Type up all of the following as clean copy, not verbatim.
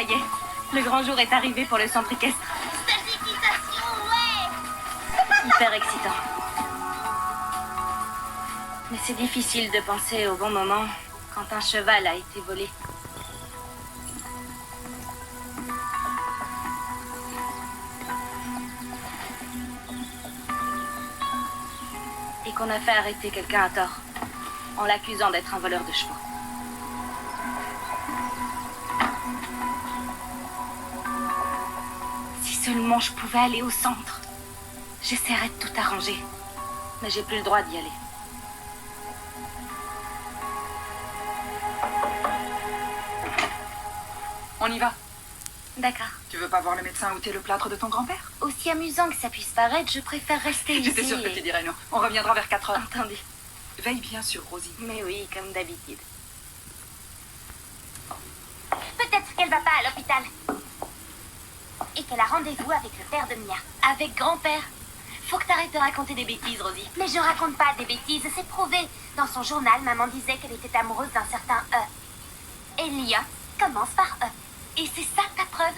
Ça y est, le grand jour est arrivé pour le centre équestre. Stage d'équitation, ouais! Hyper excitant. Mais c'est difficile de penser au bon moment quand un cheval a été volé. Et qu'on a fait arrêter quelqu'un à tort, en l'accusant d'être un voleur de chevaux. Si seulement je pouvais aller au centre, j'essaierais de tout arranger. Mais j'ai plus le droit d'y aller. On y va. D'accord. Tu veux pas voir le médecin ôter le plâtre de ton grand-père? Aussi amusant que ça puisse paraître, je préfère rester ici. J'étais sûre que tu dirais non. On reviendra vers 4 heures. Entendu. Veille bien sur Rosie. Mais oui, comme d'habitude. Peut-être qu'elle va pas à l'hôpital. Et qu'elle a rendez-vous avec le père de Mia. Avec grand-père. Faut que t'arrêtes de raconter des bêtises, Rosie. Mais je raconte pas des bêtises, c'est prouvé. Dans son journal, maman disait qu'elle était amoureuse d'un certain E. Elliot commence par E. Et c'est ça ta preuve?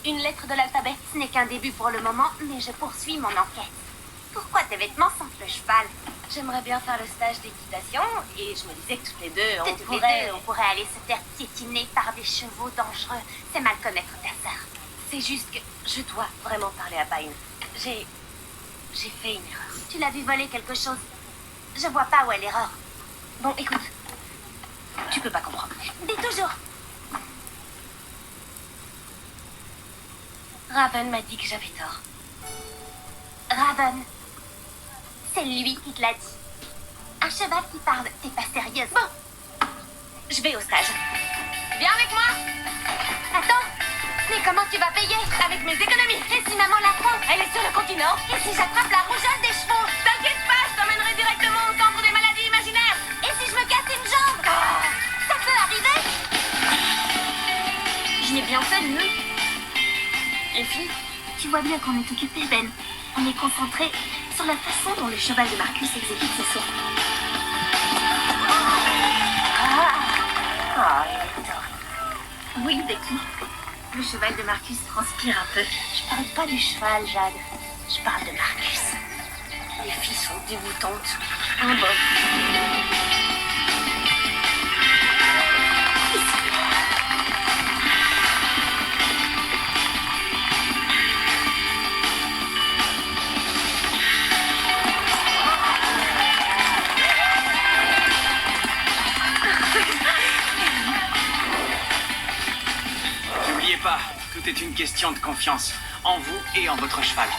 Une lettre de l'alphabet? Ce n'est qu'un début pour le moment, mais je poursuis mon enquête. Pourquoi tes vêtements sentent le cheval? J'aimerais bien faire le stage d'équitation et je me disais que toutes les deux, On pourrait aller se faire piétiner par des chevaux dangereux. C'est mal connaître ta sœur. C'est juste que je dois vraiment parler à Pine. J'ai fait une erreur. Tu l'as vu voler quelque chose. Je vois pas où est l'erreur. Bon, écoute. Tu peux pas comprendre. Dis toujours. Raven m'a dit que j'avais tort. Raven. C'est lui qui te l'a dit. Un cheval qui parle, t'es pas sérieuse. Bon. Je vais au stage. Viens avec moi. Attends. Mais comment tu vas payer? Avec mes économies. Et si maman l'apprend? Elle est sur le continent. Et si j'attrape la rougeole des chevaux? T'inquiète pas, je t'emmènerai directement au centre des maladies imaginaires. Et si je me casse une jambe? Ça peut arriver? Je n'ai bien fait, mieux. Les filles, Tu vois bien qu'on est occupé, Ben. On est concentré sur la façon dont le cheval de Marcus exécute ses sauts. il est horrible. Oui, Becky. Le cheval de Marcus transpire un peu. Je parle pas du cheval, Jade. Je parle de Marcus. Les filles sont dégoûtantes. Un bon. N'oubliez pas, tout est une question de confiance en vous et en votre cheval.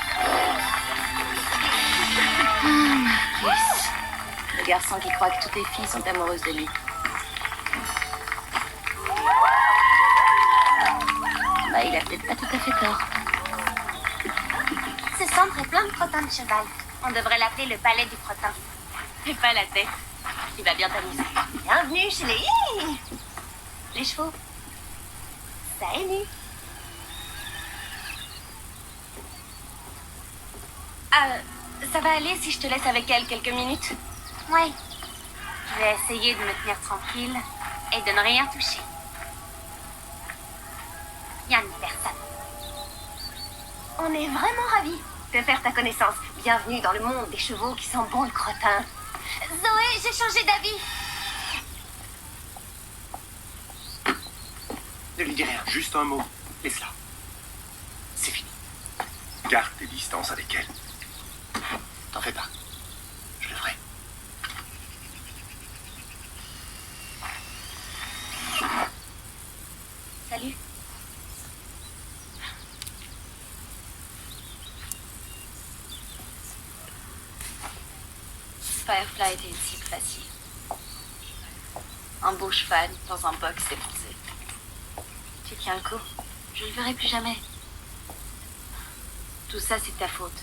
Marcus. Le garçon qui croit que toutes les filles sont amoureuses de lui. Bah, il a peut-être pas tout à fait tort. Ce centre est plein de crottins de cheval. On devrait l'appeler le palais du crottin. Fais pas la tête. Il va bien t'amuser. Bienvenue chez les chevaux. Salut. Ça va aller si je te laisse avec elle quelques minutes? Ouais. Je vais essayer de me tenir tranquille et de ne rien toucher. Rien ni personne. On est vraiment ravis de faire ta connaissance. Bienvenue dans le monde des chevaux qui sont bons le crottin. Zoé, j'ai changé d'avis. Ne lui dis rien, juste un mot. Laisse-la. C'est fini. Garde tes distances avec elle. T'en fais pas. Je le ferai. Salut. Firefly était une cible facile. Un beau cheval dans un box défoncé. Tu tiens le coup. Je le verrai plus jamais. Tout ça, c'est ta faute.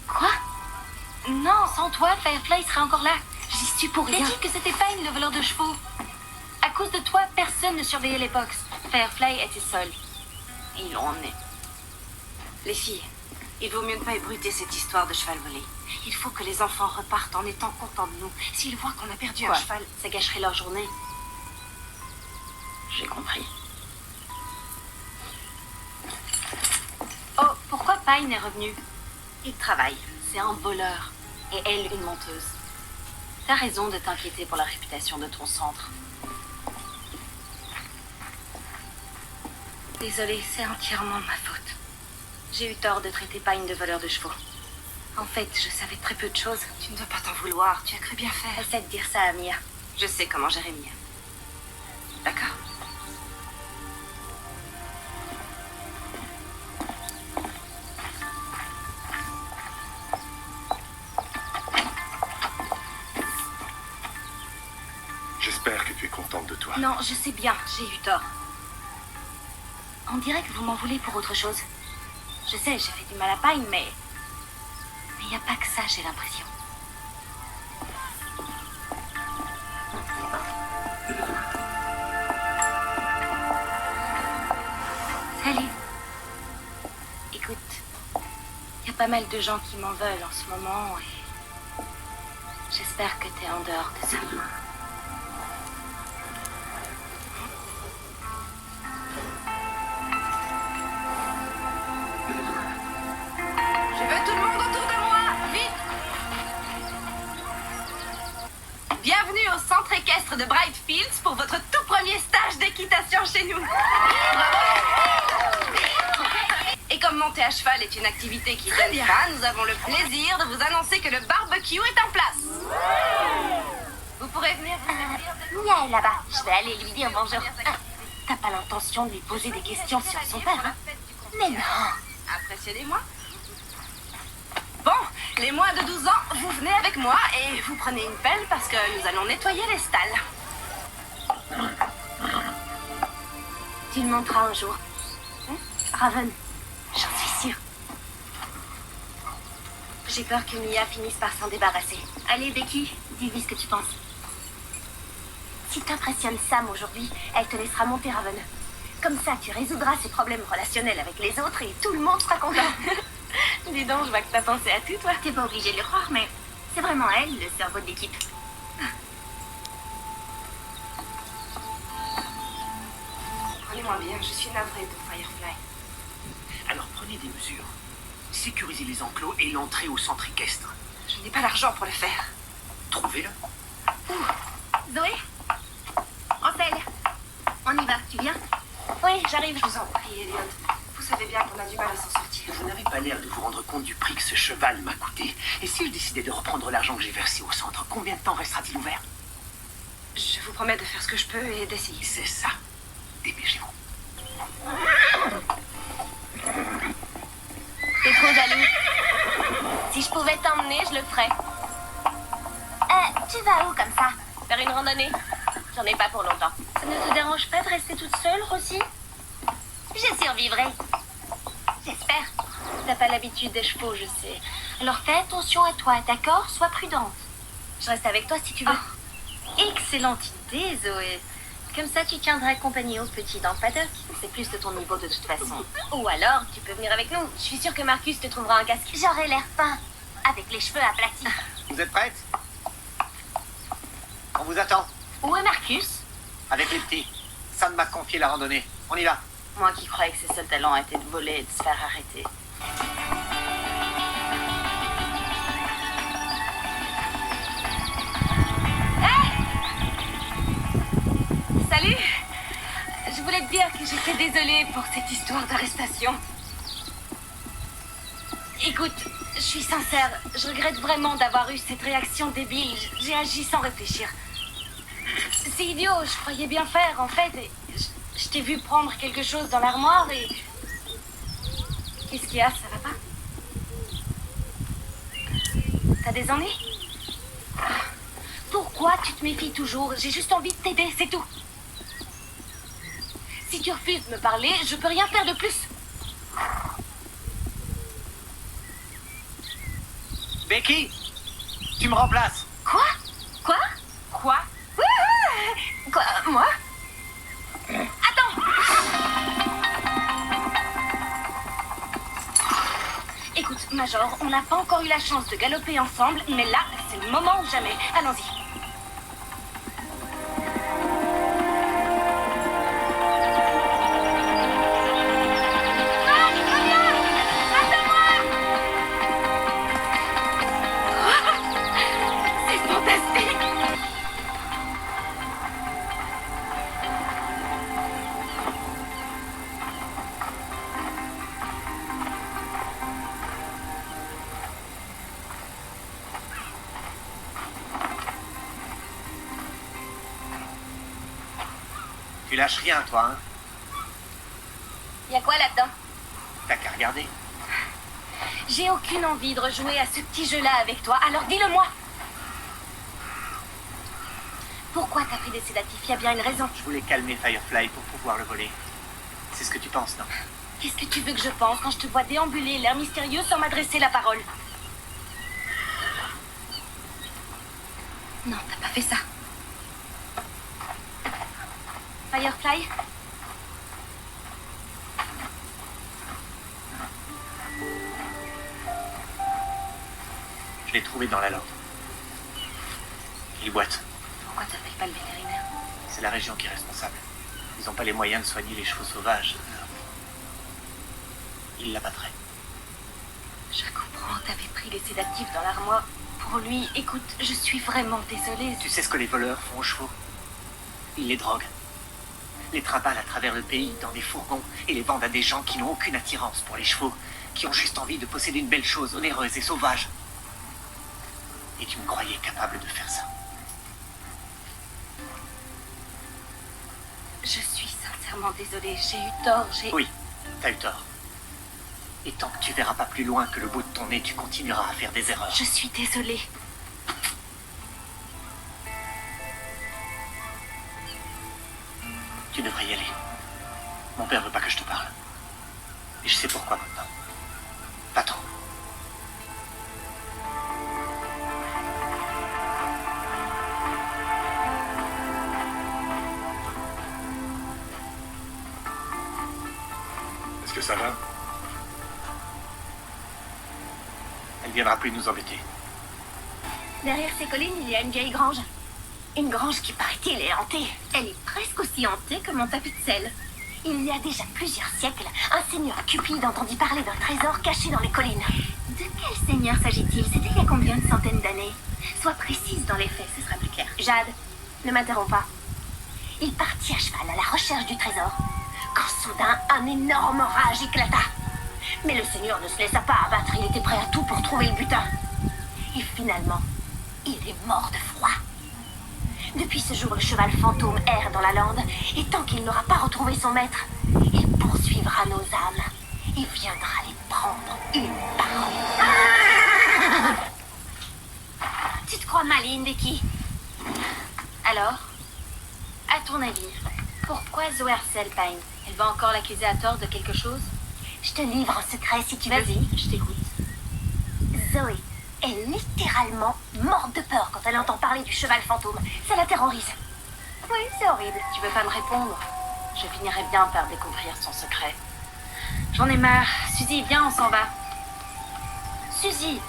Quoi? Non, sans toi, Firefly serait encore là. J'y suis pour rien. T'as dit que c'était Pine, le voleur de chevaux. À cause de toi, personne ne surveillait les box. Firefly était seul. Et ils l'ont emmené. Les filles, il vaut mieux ne pas ébruiter cette histoire de cheval volé. Il faut que les enfants repartent en étant contents de nous. S'ils voient qu'on a perdu un cheval, ça gâcherait leur journée. J'ai compris. Pine est revenu. Il travaille. C'est un voleur. Et elle, une menteuse. T'as raison de t'inquiéter pour la réputation de ton centre. Désolée, c'est entièrement ma faute. J'ai eu tort de traiter Pine de voleur de chevaux. En fait, je savais très peu de choses. Tu ne dois pas t'en vouloir, tu as cru bien faire. Essaie de dire ça à Mia. Je sais comment gérer Mia. D'accord. J'espère que tu es contente de toi. Non, je sais bien, j'ai eu tort. On dirait que vous m'en voulez pour autre chose. Je sais, j'ai fait du mal à Pine, mais il n'y a pas que ça, j'ai l'impression. Salut. Écoute, il y a pas mal de gens qui m'en veulent en ce moment et j'espère que t'es en dehors de ça. Je veux tout le monde autour de moi, vite! Bienvenue au centre équestre de Brightfields pour votre tout premier stage d'équitation chez nous. Et comme monter à cheval est une activité qui donne faim, nous avons le plaisir de vous annoncer que le barbecue est en place. Vous pourrez venir vous servir de... Mia est là-bas. Je vais aller lui dire bonjour. T'as pas l'intention de lui poser des questions sur son père, hein? Mais non. Impressionnez-moi. Bon, les moins de 12 ans, vous venez avec moi et vous prenez une pelle parce que nous allons nettoyer les stalles. Tu le montreras un jour. Raven, j'en suis sûre. J'ai peur que Mia finisse par s'en débarrasser. Allez, Becky, dis-lui ce que tu penses. Si t'impressionnes Sam aujourd'hui, elle te laissera monter Raven. Comme ça, tu résoudras ses problèmes relationnels avec les autres et tout le monde sera content. Dis donc, je vois que t'as pensé à tout, toi. T'es pas obligé de le croire, mais c'est vraiment elle, le cerveau de l'équipe. Prenez-moi bien, je suis navrée pour Firefly. Alors prenez des mesures. Sécurisez les enclos et l'entrée au centre équestre. Je n'ai pas l'argent pour le faire. Trouvez-le. Zoé, Ansel, on y va, tu viens? Oui, j'arrive. Je vous en prie, Elliot. Vous savez bien qu'on a du mal à s'en sortir. Vous n'avez pas l'air de vous rendre compte du prix que ce cheval m'a coûté. Et si je décidais de reprendre l'argent que j'ai versé au centre, combien de temps restera-t-il ouvert? Je vous promets de faire ce que je peux et d'essayer. C'est ça. Dépêchez-vous. T'es trop jaloux. Si je pouvais t'emmener, je le ferais. Tu vas où comme ça? Faire une randonnée? J'en ai pas pour longtemps. Ça ne te dérange pas de rester toute seule, Rosie? Je survivrai. J'espère. T'as pas l'habitude des chevaux, je sais. Alors fais attention à toi, d'accord? Sois prudente. Je reste avec toi si tu veux. Excellente idée, Zoé. Comme ça, tu tiendras compagnie aux petits dans le paddock. C'est plus de ton niveau de toute façon. Ou alors, tu peux venir avec nous. Je suis sûre que Marcus te trouvera un casque. J'aurai l'air fin, avec les cheveux aplatis. Vous êtes prête? On vous attend. Où est Marcus? Avec les petits. Sam m'a confié la randonnée. On y va. Moi qui croyais que ses seuls talents étaient de voler et de se faire arrêter. Salut! Je voulais te dire que j'étais désolée pour cette histoire d'arrestation. Écoute, je suis sincère. Je regrette vraiment d'avoir eu cette réaction débile. J'ai agi sans réfléchir. C'est idiot, je croyais bien faire en fait. Et je t'ai vu prendre quelque chose dans l'armoire et... Qu'est-ce qu'il y a? Ça va pas? T'as des ennuis? Pourquoi tu te méfies toujours? J'ai juste envie de t'aider, c'est tout. Si tu refuses de me parler, je peux rien faire de plus. Becky, tu me remplaces. Quoi? Quoi? Quoi? Quoi? Moi? Attends! Écoute, Major, on n'a pas encore eu la chance de galoper ensemble, mais là, c'est le moment ou jamais. Allons-y. Ah, reviens! Attends-moi! lâches rien, toi, hein? Y a quoi là-dedans? T'as qu'à regarder. J'ai aucune envie de rejouer à ce petit jeu-là avec toi, alors dis-le-moi. Pourquoi t'as pris des sédatifs? Y a bien une raison. Je voulais calmer Firefly pour pouvoir le voler. C'est ce que tu penses, non? Qu'est-ce que tu veux que je pense quand je te vois déambuler, l'air mystérieux, sans m'adresser la parole? Non, t'as pas fait ça. Firefly? Je l'ai trouvé dans la lande. Il boite. Pourquoi t'appelles pas le vétérinaire? C'est la région qui est responsable. Ils n'ont pas les moyens de soigner les chevaux sauvages. Ils l'abattraient. Je comprends, t'avais pris les sédatifs dans l'armoire. Pour lui, écoute, je suis vraiment désolée. Tu sais ce que les voleurs font aux chevaux? Ils les droguent. Les trimballent à travers le pays dans des fourgons et les vendent à des gens qui n'ont aucune attirance pour les chevaux, qui ont juste envie de posséder une belle chose onéreuse et sauvage. Et tu me croyais capable de faire ça? Je suis sincèrement désolée, j'ai eu tort, Oui, t'as eu tort. Et tant que tu verras pas plus loin que le bout de ton nez, tu continueras à faire des erreurs. Je suis désolée. Tu devrais y aller. Mon père veut pas que je te parle. Et je sais pourquoi maintenant. Pas trop. Est-ce que ça va? Elle viendra plus nous embêter. Derrière ces collines, il y a une vieille grange. Une grange qui, paraît-il, est hantée. Elle est presque aussi hantée que mon tapis de sel. Il y a déjà plusieurs siècles, un seigneur cupide entendit parler d'un trésor caché dans les collines. De quel seigneur s'agit-il? C'était il y a combien de centaines d'années? Sois précise dans les faits, ce sera plus clair. Jade, ne m'interromps pas. Il partit à cheval à la recherche du trésor, quand soudain un énorme orage éclata. Mais le seigneur ne se laissa pas abattre, il était prêt à tout pour trouver le butin. Et finalement, il est mort de froid. Depuis ce jour, le cheval fantôme erre dans la lande, et tant qu'il n'aura pas retrouvé son maître, il poursuivra nos âmes et viendra les prendre une par une. Tu te crois maligne, Becky? Alors, à ton avis, pourquoi Zoé harcèle Pine? Elle va encore l'accuser à tort de quelque chose? Je te livre un secret si tu veux. Vas-y, je t'écoute. Zoé est littéralement morte de peur quand elle entend parler du cheval fantôme. Ça la terrorise. Oui, c'est horrible. Tu veux pas me répondre? Je finirai bien par découvrir son secret. J'en ai marre. Suzy, viens, on s'en va. Suzy!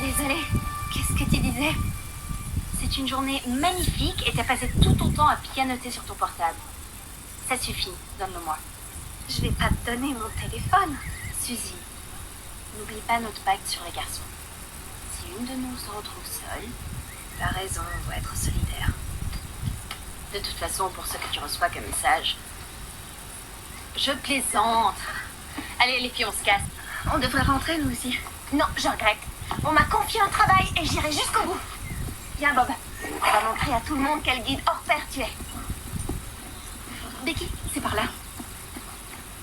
Désolée, qu'est-ce que tu disais? C'est une journée magnifique et t'as passé tout ton temps à pianoter sur ton portable. Ça suffit, donne-le-moi. Je vais pas te donner mon téléphone. Suzy, n'oublie pas notre pacte sur les garçons. Si une de nous se retrouve seule, t'as raison, on doit être solidaire. De toute façon, pour ce que tu reçois comme message, je plaisante. Allez, les filles, on se casse. On devrait rentrer, nous aussi. Non, je regrette. On m'a confié un travail et j'irai jusqu'au bout. Viens, Bob. On va montrer à tout le monde quel guide hors pair tu es. Becky, c'est par là.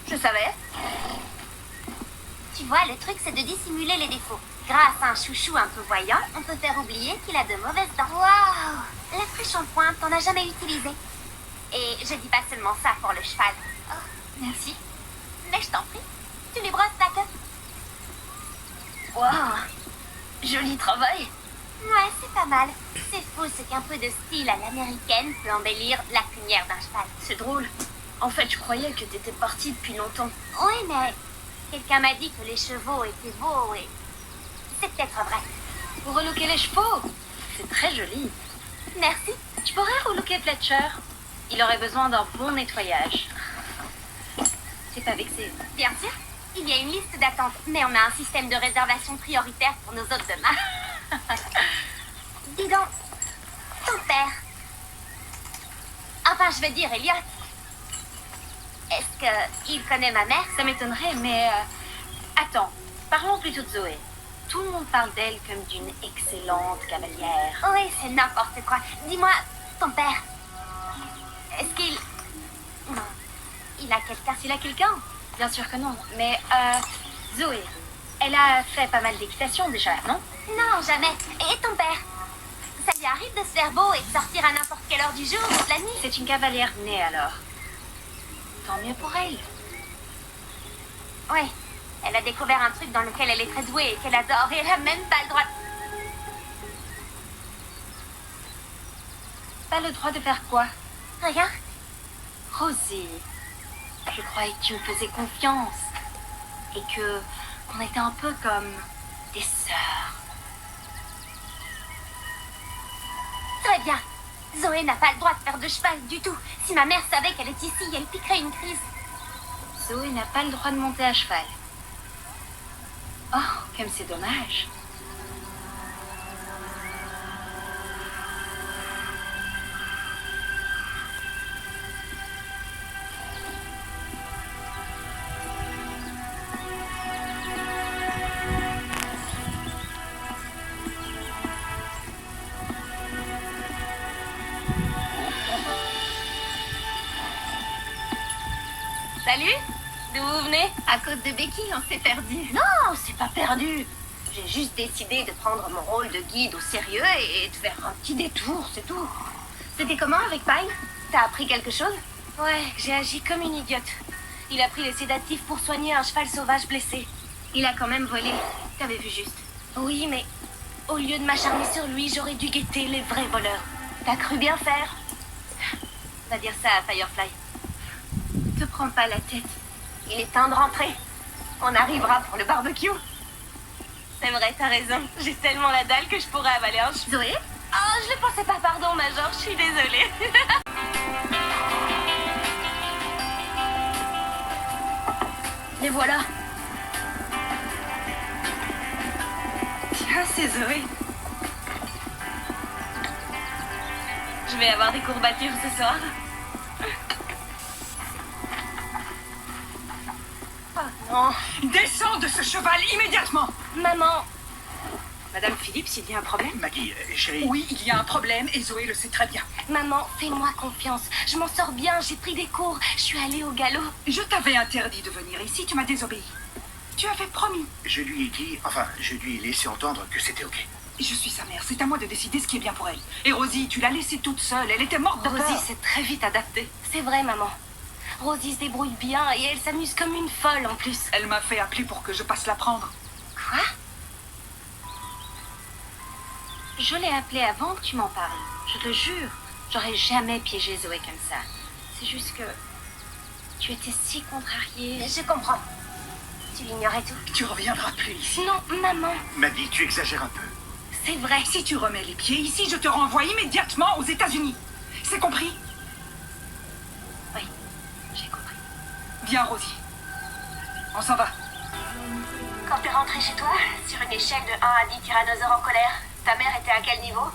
Je savais. Tu vois, le truc, c'est de dissimuler les défauts. Grâce à un chouchou un peu voyant, on peut faire oublier qu'il a de mauvaises dents. Waouh! La triche-en-point, t'en as jamais utilisé. Et je dis pas seulement ça pour le cheval. Oh, merci. Mais je t'en prie. Tu lui brosses la queue. Waouh! Joli travail. Ouais, c'est pas mal. C'est fou ce qu'un peu de style à l'américaine peut embellir la crinière d'un cheval. C'est drôle. En fait, je croyais que t'étais partie depuis longtemps. Oui, mais quelqu'un m'a dit que les chevaux étaient beaux et c'est peut-être vrai. Pour relooker les chevaux, c'est très joli. Merci. Tu pourrais relooker Fletcher. Il aurait besoin d'un bon nettoyage. T'es pas vexée? Bien sûr. Il y a une liste d'attente, mais on a un système de réservation prioritaire pour nos hôtes demain. Dis donc, ton père. Enfin, je veux dire, Elliot. Est-ce qu'il connaît ma mère? Ça m'étonnerait, mais... Attends, parlons plutôt de Zoé. Tout le monde parle d'elle comme d'une excellente cavalière. Oui, c'est n'importe quoi. Dis-moi, ton père, Est-ce qu'il... Non. Il a quelqu'un. S'il a quelqu'un? Bien sûr que non. Mais, Zoé, elle a fait pas mal d'équitation déjà, non? Non, jamais. Et ton père? Ça lui arrive de se faire beau et de sortir à n'importe quelle heure du jour ou de la nuit? C'est une cavalière née alors. Tant mieux pour elle. Ouais. Elle a découvert un truc dans lequel elle est très douée et qu'elle adore et elle a même pas le droit de... Pas le droit de faire quoi? Rien. Rosie, je croyais que tu me faisais confiance. Et que on était un peu comme des sœurs. Très bien. Zoé n'a pas le droit de faire de cheval du tout. Si ma mère savait qu'elle est ici, elle piquerait une crise. Zoé n'a pas le droit de monter à cheval. Oh, comme c'est dommage. Salut. D'où vous venez? À cause de Becky, on s'est perdu. Non, c'est pas perdu. J'ai juste décidé de prendre mon rôle de guide au sérieux et de faire un petit détour, c'est tout. C'était comment avec Pine? T'as appris quelque chose? Ouais, j'ai agi comme une idiote. Il a pris les sédatifs pour soigner un cheval sauvage blessé. Il a quand même volé. T'avais vu juste. Oui, mais au lieu de m'acharner sur lui, j'aurais dû guetter les vrais voleurs. T'as cru bien faire. Va dire ça à Firefly. Te prends pas la tête. Il est temps de rentrer. On arrivera pour le barbecue. C'est vrai, t'as raison. J'ai tellement la dalle que je pourrais avaler un cheveu. Zoé? Oh, je le pensais pas, pardon, Major, je suis désolée. Les voilà. Tiens, c'est Zoé. Je vais avoir des courbatures ce soir. Non. Descends de ce cheval immédiatement. Maman, Madame Phillips, il y a un problème? Maggie, chérie. Oui, il y a un problème et Zoé le sait très bien. maman, fais-moi confiance. Je m'en sors bien, j'ai pris des cours. Je suis allée au galop. Je t'avais interdit de venir ici, tu m'as désobéi. Tu avais promis. Je lui ai dit, enfin, je lui ai laissé entendre que c'était ok. Je suis sa mère, c'est à moi de décider ce qui est bien pour elle. Et Rosie, tu l'as laissée toute seule, elle était morte de Rosie peur. s'est très vite adaptée. C'est vrai, maman. Rosie se débrouille bien et elle s'amuse comme une folle en plus. Elle m'a fait appeler pour que je passe la prendre. Quoi? Je l'ai appelée avant que tu m'en parles. Je te jure, j'aurais jamais piégé Zoé comme ça. C'est juste que tu étais si contrariée. Je comprends. Tu l'ignorais tout. Tu reviendras plus ici. Non, maman, Maggie, tu exagères un peu. c'est vrai. Si tu remets les pieds ici, je te renvoie immédiatement aux États-Unis. C'est compris? Oui, j'ai compris. Viens, Rosie. On s'en va. Quand t'es rentré chez toi, sur une échelle de 1 à 10 tyrannosaures en colère, ta mère était à quel niveau?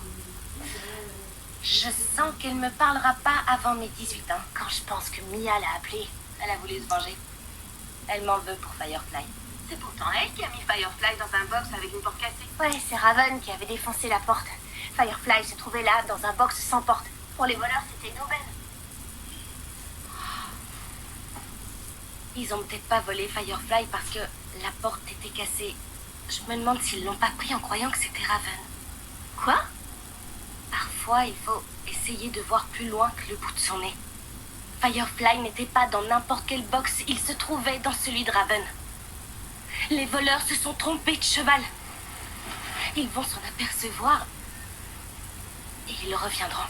Je sens qu'elle me parlera pas avant mes 18 ans. Quand je pense que Mia l'a appelée, elle a voulu se venger. Elle m'en veut pour Firefly. C'est pourtant elle qui a mis Firefly dans un box avec une porte cassée. Ouais, c'est Raven qui avait défoncé la porte. Firefly se trouvait là, dans un box sans porte. Pour les voleurs, c'était une aubaine. Ils ont peut-être pas volé Firefly parce que la porte était cassée. Je me demande s'ils l'ont pas pris en croyant que c'était Raven. Quoi? Parfois, il faut essayer de voir plus loin que le bout de son nez. Firefly n'était pas dans n'importe quel box, il se trouvait dans celui de Raven. Les voleurs se sont trompés de cheval. Ils vont s'en apercevoir et ils reviendront.